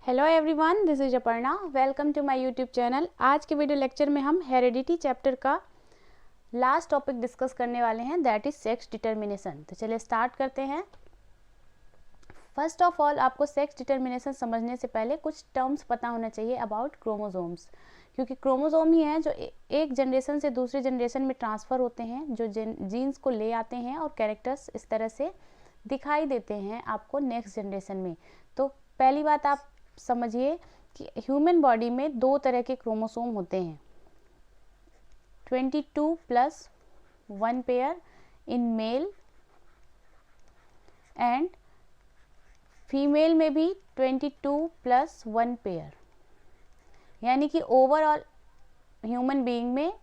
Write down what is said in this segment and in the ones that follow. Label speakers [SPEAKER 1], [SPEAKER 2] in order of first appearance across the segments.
[SPEAKER 1] Hello everyone, this is Aparna. Welcome to my YouTube channel. आज के video lecture में हम हेरेडिटी चैप्टर का लास्ट टॉपिक डिस्कस करने वाले हैं, दैट इज सेक्स डिटर्मिनेशन। तो चलिए स्टार्ट करते हैं। फर्स्ट ऑफ ऑल, आपको सेक्स डिटर्मिनेशन समझने से पहले कुछ टर्म्स पता होना चाहिए अबाउट क्रोमोसोम्स, क्योंकि क्रोमोसोम ही हैं जो एक जनरेशन से दूसरे जनरेशन में ट्रांसफ़र होते हैं, जो जीन्स को ले आते हैं और कैरेक्टर्स इस तरह से दिखाई देते हैं आपको नेक्स्ट जनरेशन में। तो पहली बात आप समझिए कि ह्यूमन बॉडी में दो तरह के क्रोमोसोम होते हैं, 22+1 pair in male and female में भी 22+1 पेयर, यानी कि ओवरऑल ह्यूमन बीइंग में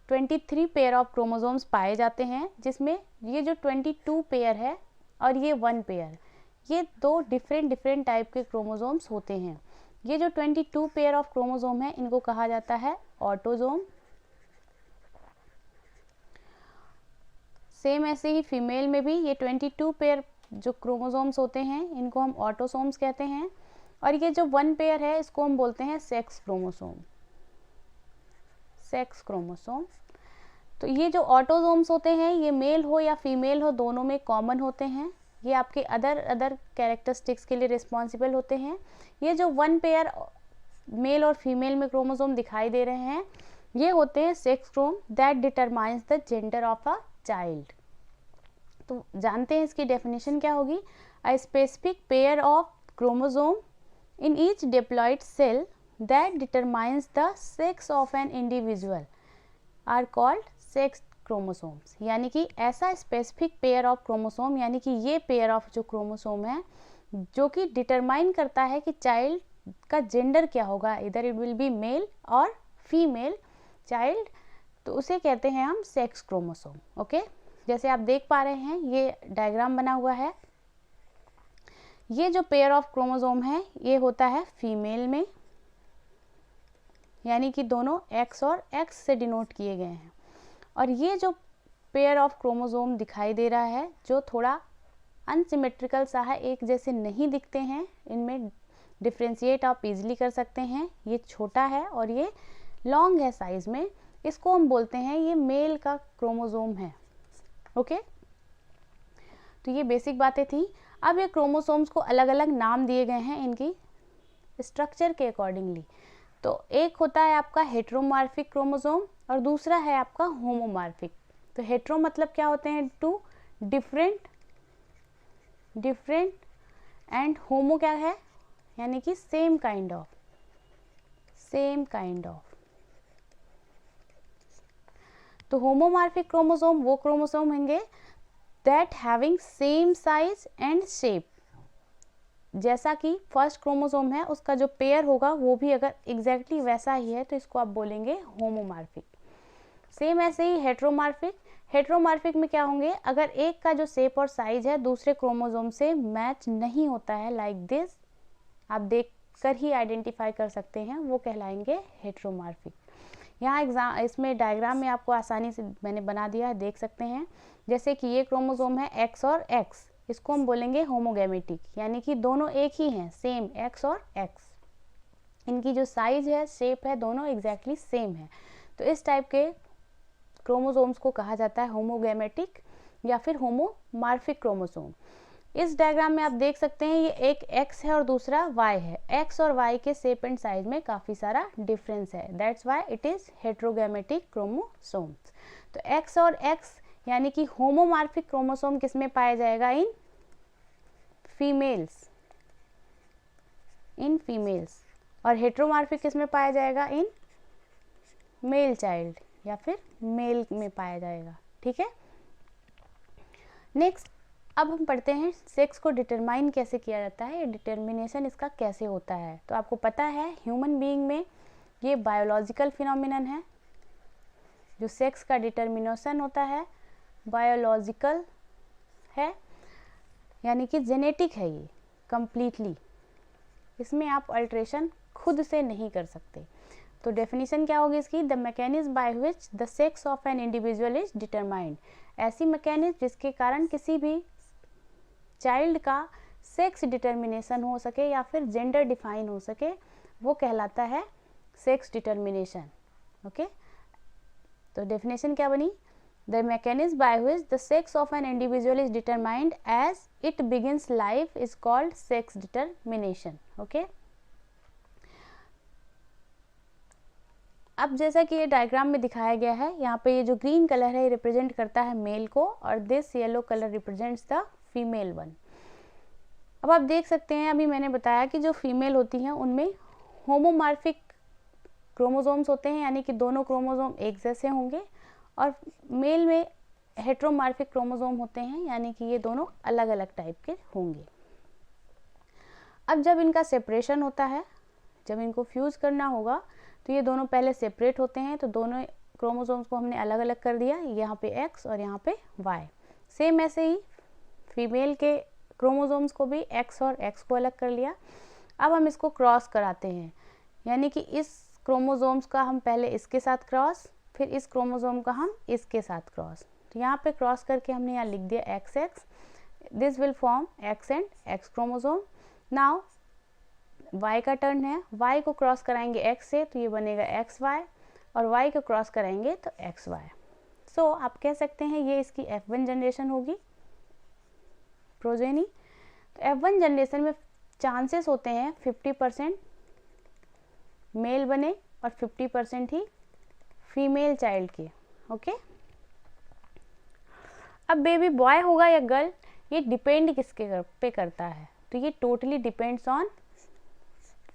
[SPEAKER 1] 23 पेयर ऑफ क्रोमोसोम्स पाए जाते हैं, जिसमें ये जो 22 पेयर है और ये 1 पेयर, ये दो डिफरेंट टाइप के क्रोमोसोम्स होते हैं। ये जो 22 पेयर ऑफ क्रोमोसोम है, इनको कहा जाता है ऑटोसोम। सेम ऐसे ही फीमेल में भी ये 22 पेयर जो क्रोमोसोम्स होते हैं, इनको हम ऑटोसोम्स कहते हैं। और ये जो 1 पेयर है, इसको हम बोलते हैं सेक्स क्रोमोसोम। Sex chromosome. तो ये जो ऑटोसोम्स होते हैं, ये मेल हो या फीमेल हो, दोनों में कॉमन होते हैं। ये आपके अदर कैरेक्टरिस्टिक्स के लिए रिस्पॉन्सिबल होते हैं। ये जो 1 पेयर मेल और फीमेल में क्रोमोसोम दिखाई दे रहे हैं, ये होते हैं sex chrome that determines the gender of a child. तो जानते हैं इसकी डेफिनेशन क्या होगी। A specific pair of chromosome in each diploid cell that determines the sex of an individual are called sex chromosomes. यानी कि ऐसा स्पेसिफिक पेयर ऑफ क्रोमोसोम, यानी कि ये पेयर ऑफ जो क्रोमोसोम है जो कि डिटरमाइन करता है कि चाइल्ड का जेंडर क्या होगा, इधर इट विल बी मेल और फीमेल चाइल्ड, तो उसे कहते हैं हम सेक्स क्रोमोसोम। ओके, जैसे आप देख पा रहे हैं ये डायग्राम बना हुआ है। ये जो पेयर ऑफ क्रोमोसोम है, ये होता है फीमेल में, यानी कि दोनों एक्स और एक्स से डिनोट किए गए हैं। और ये जो पेयर ऑफ क्रोमोसोम दिखाई दे रहा है, जो थोड़ा अनसिमेट्रिकल सा है, एक जैसे नहीं दिखते हैं, इनमें डिफ्रेंशिएट आप इजीली कर सकते हैं। ये छोटा है और ये लॉन्ग है साइज में, इसको हम बोलते हैं ये मेल का क्रोमोसोम है। ओके, तो ये बेसिक बातें थी। अब ये क्रोमोसोम्स को अलग अलग नाम दिए गए हैं इनकी स्ट्रक्चर के अकॉर्डिंगली। तो एक होता है आपका हेट्रोमॉर्फिक क्रोमोसोम और दूसरा है आपका होमोमॉर्फिक। तो हेट्रो मतलब क्या होते हैं, टू डिफरेंट एंड होमो क्या है, यानी कि सेम काइंड ऑफ। तो होमोमॉर्फिक क्रोमोसोम वो क्रोमोसोम होंगे that having same size and shape. जैसा कि फर्स्ट क्रोमोसोम है, उसका जो पेयर होगा वो भी अगर एग्जैक्टली वैसा ही है, तो इसको आप बोलेंगे होमोमॉर्फिक। सेम ऐसे ही हेट्रोमॉर्फिक में क्या होंगे, अगर एक का जो शेप और साइज है दूसरे क्रोमोसोम से मैच नहीं होता है, लाइक दिस, आप देख कर ही आइडेंटिफाई कर सकते हैं, वो कहलाएंगे हेट्रोमॉर्फिक। यहाँ इसमें डायग्राम में आपको आसानी से मैंने बना दिया है, देख सकते हैं। जैसे कि ये क्रोमोसोम है एक्स और एक्स, इसको हम बोलेंगे होमोगैमेटिक, यानी कि दोनों एक ही हैं, सेम एक्स और एक्स। इनकी जो साइज है, शेप है, दोनों एग्जैक्टली सेम है। तो इस टाइप के क्रोमोसोम्स को कहा जाता है होमोगैमेटिक या फिर होमोमॉर्फिक क्रोमोसोम। इस डायग्राम में आप देख सकते हैं, ये एक एक्स है और दूसरा वाई है। एक्स और वाई के शेप एंड साइज में काफ़ी सारा डिफरेंस है, that's why it is heterogametic chromosomes. तो एक्स और एक्स यानी कि होमोमॉर्फिक क्रोमोसोम किस में पाया जाएगा, इन फीमेल्स, और हेट्रोमॉर्फिक किस में पाया जाएगा, इन मेल चाइल्ड या फिर मेल में पाया जाएगा। ठीक है, नेक्स्ट अब हम पढ़ते हैं सेक्स को डिटरमाइन कैसे किया जाता है, डिटर्मिनेशन इसका कैसे होता है। तो आपको पता है ह्यूमन बीइंग में ये बायोलॉजिकल फिनोमिनन है। जो सेक्स का डिटर्मिनेशन होता है बायोलॉजिकल है, यानी कि जेनेटिक है ये कंप्लीटली, इसमें आप अल्ट्रेशन खुद से नहीं कर सकते। तो डेफिनेशन क्या होगी इसकी, the mechanism by which the sex of an individual is determined. ऐसी मैकेनिज्म जिसके कारण किसी भी चाइल्ड का सेक्स डिटर्मिनेशन हो सके या फिर जेंडर डिफाइन हो सके, वो कहलाता है सेक्स डिटर्मिनेशन। ओके, तो डेफिनेशन क्या बनी? The mechanism by which the sex of an individual is determined as it begins life is called sex determination. Okay, अब जैसा कि ये डायग्राम में दिखाया गया है, यहाँ पे ये जो ग्रीन कलर है ये रिप्रेजेंट करता है मेल को और this yellow colour represents the female one. अब आप देख सकते हैं, अभी मैंने बताया कि जो फीमेल होती हैं उनमें होमोमॉर्फिक क्रोमोसोम्स होते हैं, यानी कि दोनों क्रोमोसोम एक जैसे होंगे, और मेल में हेट्रोमॉर्फिक क्रोमोसोम होते हैं, यानी कि ये दोनों अलग अलग टाइप के होंगे। अब जब इनका सेपरेशन होता है, जब इनको फ्यूज़ करना होगा, तो ये दोनों पहले सेपरेट होते हैं, तो दोनों क्रोमोसोम्स को हमने अलग अलग कर दिया, यहाँ पे एक्स और यहाँ पे वाई। सेम ऐसे ही फीमेल के क्रोमोसोम्स को भी एक्स और एक्स को अलग कर लिया। अब हम इसको क्रॉस कराते हैं, यानी कि इस क्रोमोसोम्स का हम पहले इसके साथ क्रॉस, फिर इस क्रोमोसोम का हम इसके साथ क्रॉस। तो यहाँ पे क्रॉस करके हमने यहाँ लिख दिया x x, this will form x and x chromosome. Now y का टर्न है, y को क्रॉस कराएंगे x से तो ये बनेगा एक्स वाई, और y को क्रॉस कराएंगे तो एक्स वाई। सो आप कह सकते हैं ये इसकी F1 जनरेशन होगी, प्रोजेनी। तो F1 जनरेशन में चांसेस होते हैं 50% मेल बने और 50% ही फीमेल चाइल्ड के। ओके, अब बेबी बॉय होगा या गर्ल, ये डिपेंड किसके पे करता है? तो ये टोटली डिपेंड्स ऑन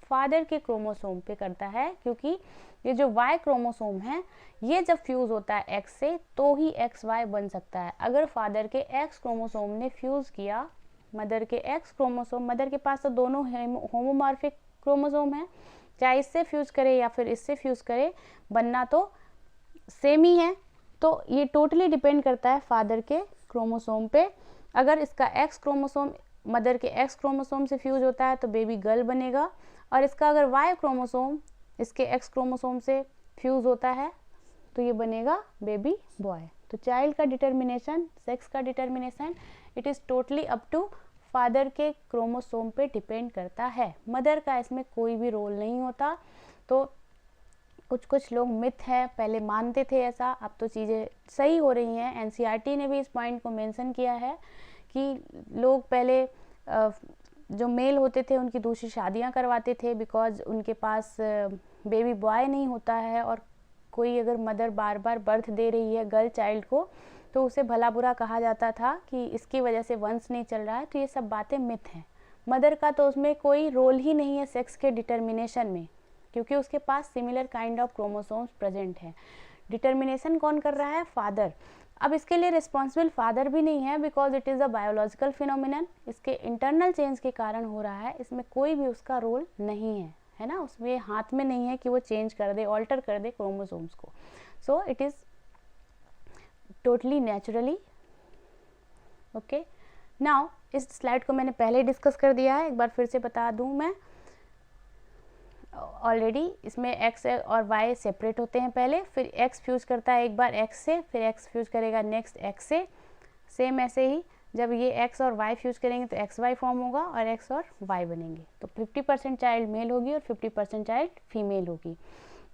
[SPEAKER 1] फादर के क्रोमोसोम पे करता है, क्योंकि ये जो वाई क्रोमोसोम है ये जब फ्यूज़ होता है एक्स से तो ही एक्स वाई बन सकता है। अगर फादर के एक्स क्रोमोसोम ने फ्यूज़ किया मदर के एक्स क्रोमोसोम, मदर के पास तो दोनों होमोमॉर्फिक क्रोमोसोम है, चाहे इससे फ्यूज़ करे या फिर इससे फ्यूज़ करे, बनना तो सेम ही है। तो ये टोटली डिपेंड करता है फादर के क्रोमोसोम पे। अगर इसका एक्स क्रोमोसोम मदर के एक्स क्रोमोसोम से फ्यूज होता है तो बेबी गर्ल बनेगा, और इसका अगर वाई क्रोमोसोम इसके एक्स क्रोमोसोम से फ्यूज होता है तो ये बनेगा बेबी बॉय। तो चाइल्ड का डिटर्मिनेशन, सेक्स का determination, it is totally up to father के क्रोमोसोम पे डिपेंड करता है। मदर का इसमें कोई भी रोल नहीं होता। तो कुछ लोग मिथ है, पहले मानते थे ऐसा, अब तो चीज़ें सही हो रही हैं। एनसीईआरटी ने भी इस पॉइंट को मेंशन किया है कि लोग पहले जो मेल होते थे उनकी दूसरी शादियां करवाते थे बिकॉज उनके पास बेबी बॉय नहीं होता है, और कोई अगर मदर बार बार बर्थ दे रही है गर्ल चाइल्ड को तो उसे भला बुरा कहा जाता था कि इसकी वजह से वंश नहीं चल रहा है। तो ये सब बातें मिथ हैं। मदर का तो उसमें कोई रोल ही नहीं है सेक्स के डिटर्मिनेशन में, क्योंकि उसके पास similar kind of chromosomes present हैं। डिटर्मिनेशन कौन कर रहा है? फादर। अब इसके लिए रिस्पॉन्सिबल फादर भी नहीं है because it is a biological phenomenon, इसके इंटरनल चेंज के कारण हो रहा है, इसमें कोई भी उसका रोल नहीं है ना, उसमें हाथ में नहीं है कि वो चेंज कर दे, ऑल्टर कर दे क्रोमोसोम्स को। So it is totally naturally. Okay, now इस स्लाइड को मैंने पहले डिस्कस कर दिया है, एक बार फिर से बता दूं मैं। ऑलरेडी इसमें एक्स और वाई सेपरेट होते हैं पहले, फिर एक्स फ्यूज करता है एक बार एक्स से, फिर एक्स फ्यूज करेगा नेक्स्ट एक्स से। सेम ऐसे ही जब ये एक्स और वाई फ्यूज करेंगे तो एक्स वाई फॉर्म होगा और एक्स और वाई बनेंगे। तो 50% चाइल्ड मेल होगी और 50% चाइल्ड फीमेल होगी।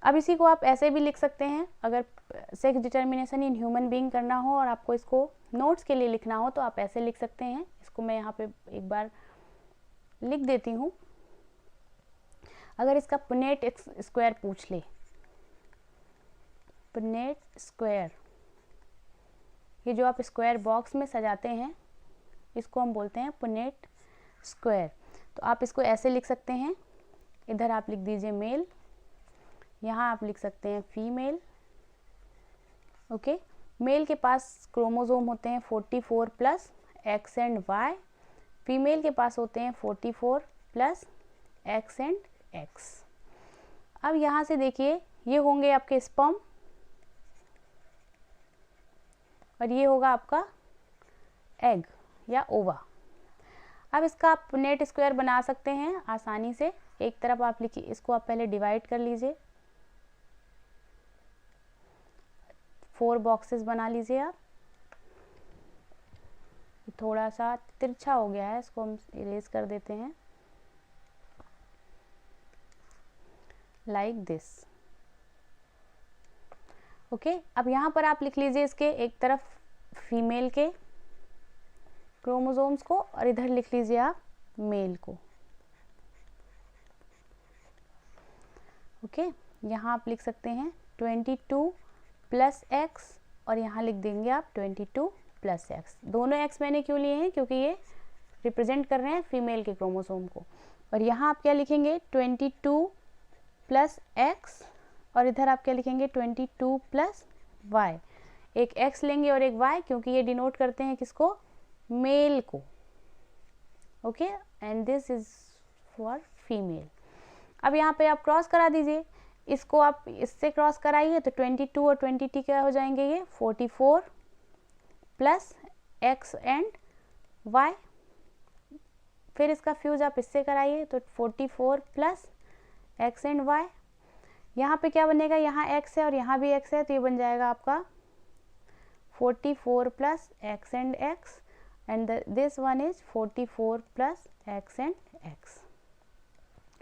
[SPEAKER 1] अब इसी को आप ऐसे भी लिख सकते हैं, अगर sex determination in human being करना हो और आपको इसको नोट्स के लिए लिखना हो तो आप ऐसे लिख सकते हैं। इसको मैं यहाँ पे एक बार लिख देती हूँ। अगर इसका पुनेट स्क्वायर पूछ ले, पुनेट स्क्वायर, ये जो आप स्क्वायर बॉक्स में सजाते हैं इसको हम बोलते हैं पुनेट स्क्वायर। तो आप इसको ऐसे लिख सकते हैं, इधर आप लिख दीजिए मेल, यहाँ आप लिख सकते हैं फीमेल। ओके, मेल के पास क्रोमोसोम होते हैं 44 plus x and y, female के पास होते हैं 44 प्लस एक्स एंड एक्स। अब यहाँ से देखिए ये होंगे आपके स्पर्म और ये होगा आपका एग या ओवा। अब इसका आप नेट स्क्वायर बना सकते हैं आसानी से। एक तरफ आप लिखिए, इसको आप पहले डिवाइड कर लीजिए, 4 बॉक्सेस बना लीजिए आप। थोड़ा सा तिरछा हो गया है, इसको हम इरेज कर देते हैं लाइक दिस। ओके, अब यहाँ पर आप लिख लीजिए इसके एक तरफ फीमेल के क्रोमोसोम्स को और इधर लिख लीजिए आप मेल को। ओके, यहाँ आप लिख सकते हैं 22 प्लस एक्स और यहाँ लिख देंगे आप 22 प्लस एक्स। दोनों एक्स मैंने क्यों लिए हैं, क्योंकि ये रिप्रेजेंट कर रहे हैं फीमेल के क्रोमोसोम को। और यहाँ आप क्या लिखेंगे 22 प्लस एक्स और इधर आप क्या लिखेंगे 22 प्लस वाई। एक एक्स लेंगे और एक वाई, क्योंकि ये डिनोट करते हैं किसको, मेल को। Okay, and this is for female. अब यहाँ पे आप क्रॉस करा दीजिए, इसको आप इससे क्रॉस कराइए तो 22 और 20 क्या हो जाएंगे, ये 44 प्लस एक्स एंड वाई। फिर इसका फ्यूज आप इससे कराइए तो 44 प्लस एक्स एंड वाई। यहाँ पे क्या बनेगा, यहाँ एक्स है और यहाँ भी एक्स है, तो ये बन जाएगा आपका 44 plus x and x and this one is 44 plus x and x.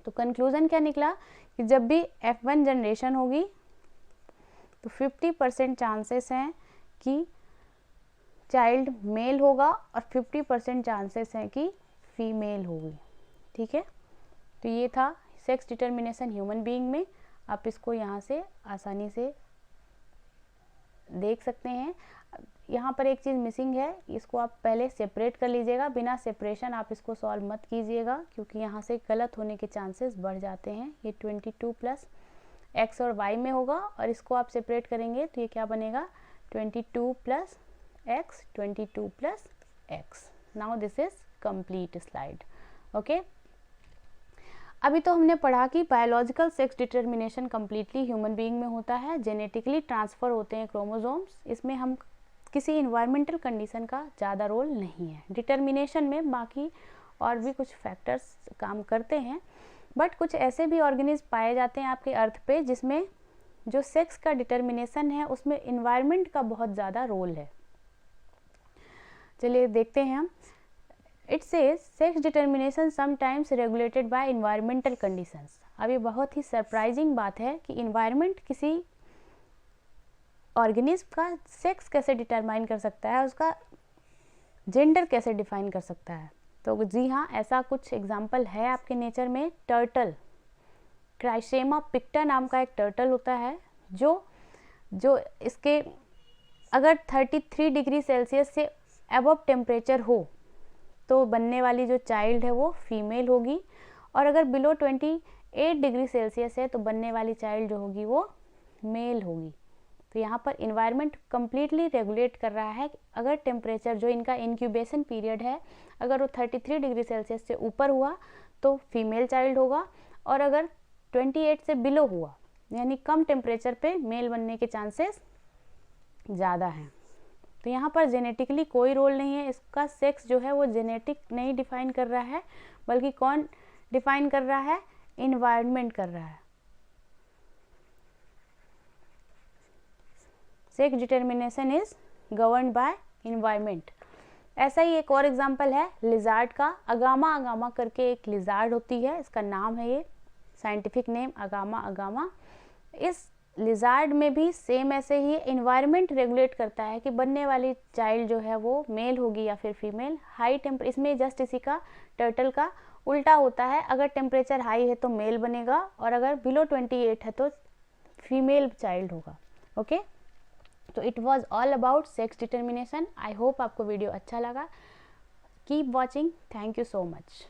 [SPEAKER 1] तो कंक्लूजन क्या निकला कि जब भी F1 जनरेशन होगी तो 50% चांसेस हैं कि चाइल्ड मेल होगा और 50% चांसेस हैं कि फीमेल होगी। ठीक है, तो ये था सेक्स डिटर्मिनेशन ह्यूमन बीइंग में। आप इसको यहाँ से आसानी से देख सकते हैं। यहाँ पर एक चीज़ मिसिंग है, इसको आप पहले सेपरेट कर लीजिएगा। बिना सेपरेशन आप इसको सॉल्व मत कीजिएगा, क्योंकि यहाँ से गलत होने के चांसेस बढ़ जाते हैं। ये 22 प्लस एक्स और वाई में होगा और इसको आप सेपरेट करेंगे तो ये क्या बनेगा 22 plus x 22 plus x. Now this is complete slide. Okay, अभी तो हमने पढ़ा कि biological sex determination completely human being में होता है, जेनेटिकली ट्रांसफ़र होते हैं क्रोमोसोम्स। इसमें हम किसी इन्वायरमेंटल कंडीशन का ज़्यादा रोल नहीं है। डिटर्मिनेशन में बाकी और भी कुछ फैक्टर्स काम करते हैं, बट कुछ ऐसे भी ऑर्गेनिज्म पाए जाते हैं आपके अर्थ पे जिसमें जो सेक्स का डिटर्मिनेशन है उसमें इन्वायरमेंट का बहुत ज़्यादा रोल है। चलिए देखते हैं हम। It says sex determination sometimes regulated by environmental conditions. अब ये बहुत ही सरप्राइजिंग बात है कि इन्वायरमेंट किसी ऑर्गेनिज्म का सेक्स कैसे डिटरमाइन कर सकता है, उसका जेंडर कैसे डिफाइन कर सकता है। तो जी हाँ, ऐसा कुछ एग्जाम्पल है आपके नेचर में। टर्टल, क्राइसेमा पिक्टा नाम का एक टर्टल होता है जो इसके अगर 33 डिग्री सेल्सियस से अबव टेम्परेचर हो तो बनने वाली जो चाइल्ड है वो फीमेल होगी, और अगर बिलो 28 डिग्री सेल्सियस है तो बनने वाली चाइल्ड जो होगी वो मेल होगी। तो यहाँ पर इन्वायरमेंट कम्प्लीटली रेगुलेट कर रहा है। अगर टेम्परेचर जो इनका इंक्यूबेशन पीरियड है अगर वो 33 डिग्री सेल्सियस से ऊपर हुआ तो फीमेल चाइल्ड होगा, और अगर 28 से बिलो हुआ यानी कम टेम्परेचर पे मेल बनने के चांसेस ज़्यादा हैं। तो यहाँ पर जेनेटिकली कोई रोल नहीं है, इसका सेक्स जो है वो जेनेटिक नहीं डिफाइन कर रहा है, बल्कि कौन डिफाइन कर रहा है, इन्वायरमेंट कर रहा है। Sex determination is governed bye environment. ऐसा ही एक और एग्जांपल है लिजार्ड का। अगामा अगामा करके एक लिजार्ड होती है, इसका नाम है ये साइंटिफिक नेम अगामा अगामा। इस लिजार्ड में भी सेम ऐसे ही इन्वायरमेंट रेगुलेट करता है कि बनने वाली चाइल्ड जो है वो मेल होगी या फिर फीमेल। हाई टेम्परेचर, इसमें जस्ट इसी का टर्टल का उल्टा होता है। अगर टेम्परेचर हाई है तो मेल बनेगा और अगर बिलो 28 है तो फीमेल चाइल्ड होगा। ओके, तो it was all about sex determination. I hope आपको वीडियो अच्छा लगा। Keep watching, thank you so much.